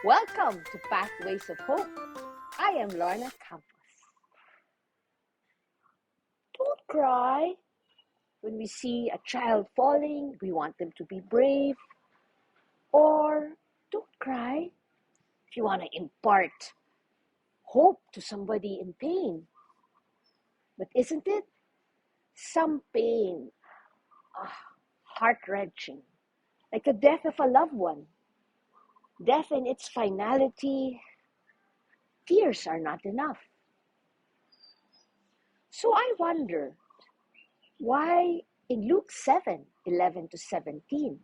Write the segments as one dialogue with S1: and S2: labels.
S1: Welcome to Pathways of Hope. I am Lorna Campos. Don't cry. When we see a child falling, we want them to be brave. Or don't cry if you want to impart hope to somebody in pain. But isn't it? Some pain, heart-wrenching, like the death of a loved one. Death in its finality, tears are not enough. So I wonder, why in Luke 7:11-17,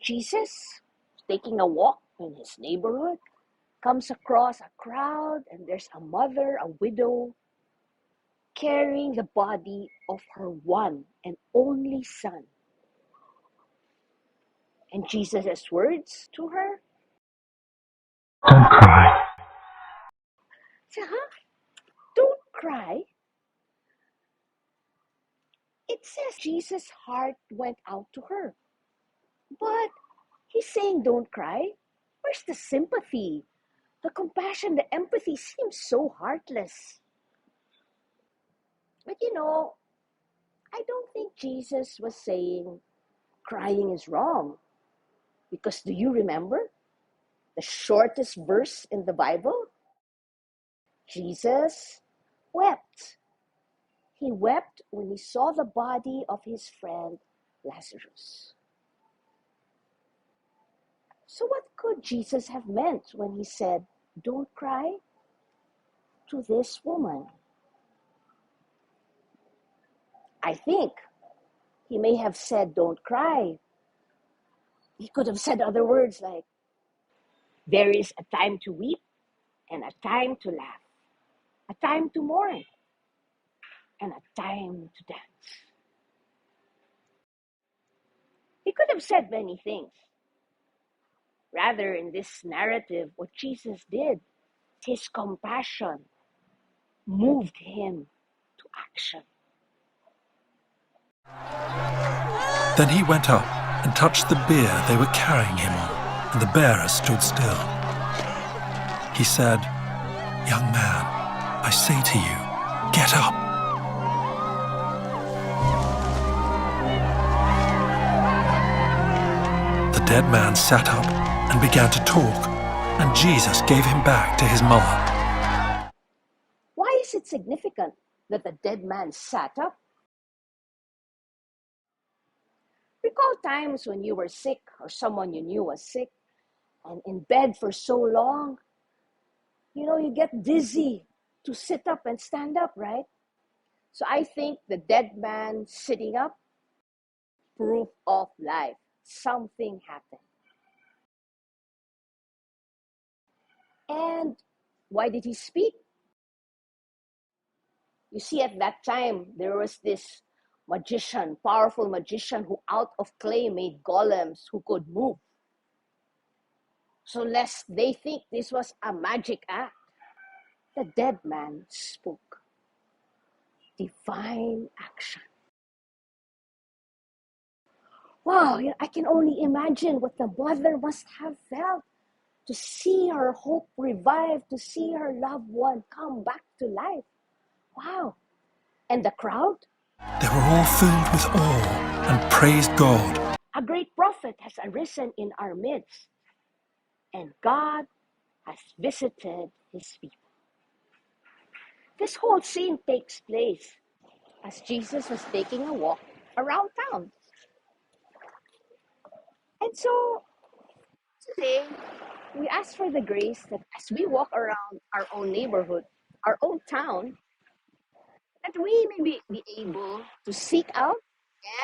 S1: Jesus, taking a walk in his neighborhood, comes across a crowd and there's a mother, a widow, carrying the body of her one and only son. And Jesus' words to her,
S2: Don't cry.
S1: Don't cry. It says Jesus' heart went out to her. But he's saying don't cry. Where's the sympathy? The compassion, the empathy seems so heartless. But I don't think Jesus was saying crying is wrong. Because do you remember the shortest verse in the Bible? Jesus wept. He wept when he saw the body of his friend Lazarus. So what could Jesus have meant when he said, don't cry to this woman? I think he may have said, don't cry. He could have said other words like, there is a time to weep and a time to laugh, a time to mourn and a time to dance. He could have said many things. Rather, in this narrative, what Jesus did, his compassion moved him to action.
S2: Then he went up and touched the bier they were carrying him on, and the bearer stood still. He said, "Young man, I say to you, get up." The dead man sat up and began to talk, and Jesus gave him back to his mother.
S1: Why is it significant that the dead man sat up? Recall times when you were sick or someone you knew was sick and in bed for so long, you get dizzy to sit up and stand up, right? So I think the dead man sitting up, proof of life. Something happened. And why did he speak? You see, at that time, there was this magician, powerful magician, who out of clay made golems who could move. So lest they think this was a magic act, the dead man spoke. Divine action. Wow, I can only imagine what the mother must have felt to see her hope revived, to see her loved one come back to life. Wow. And the crowd?
S2: They were all filled with awe and praised God.
S1: A great prophet has arisen in our midst, and God has visited his people. This whole scene takes place as Jesus was taking a walk around town. And so today, we ask for the grace that as we walk around our own neighborhood, our own town, that we may be able to seek out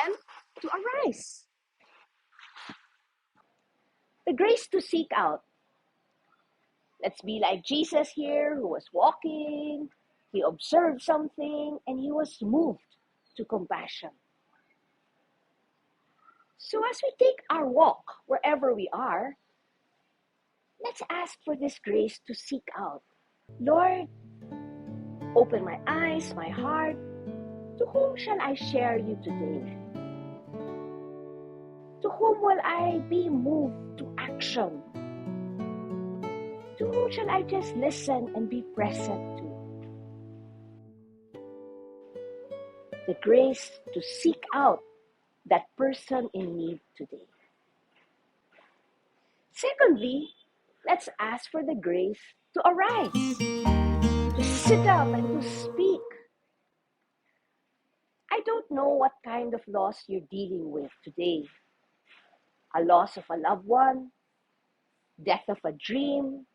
S1: and to arise. The grace to seek out. Let's be like Jesus here, who was walking, he observed something, and he was moved to compassion. So as we take our walk, wherever we are, let's ask for this grace to seek out. Lord, open my eyes, my heart. To whom shall I share you today? To whom will I be moved to action? who shall I just listen and be present to? The grace to seek out that person in need today. Secondly, let's ask for the grace to arise, to sit up and to speak. I don't know what kind of loss you're dealing with today. A loss of a loved one, death of a dream,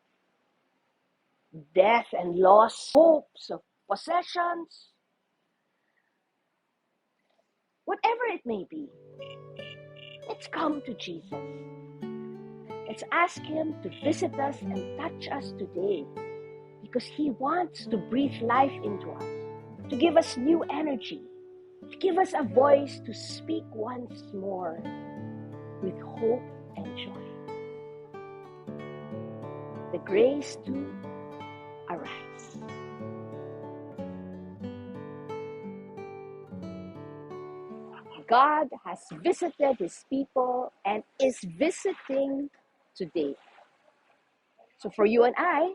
S1: death and loss, hopes of possessions, whatever it may be. Let's come to Jesus. Let's ask Him to visit us and touch us today, because He wants to breathe life into us, to give us new energy, to give us a voice to speak once more with hope and joy. The grace to arise. God has visited His people and is visiting today. So for you and I,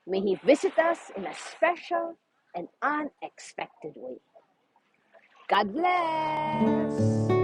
S1: may He visit us in a special and unexpected way. God bless.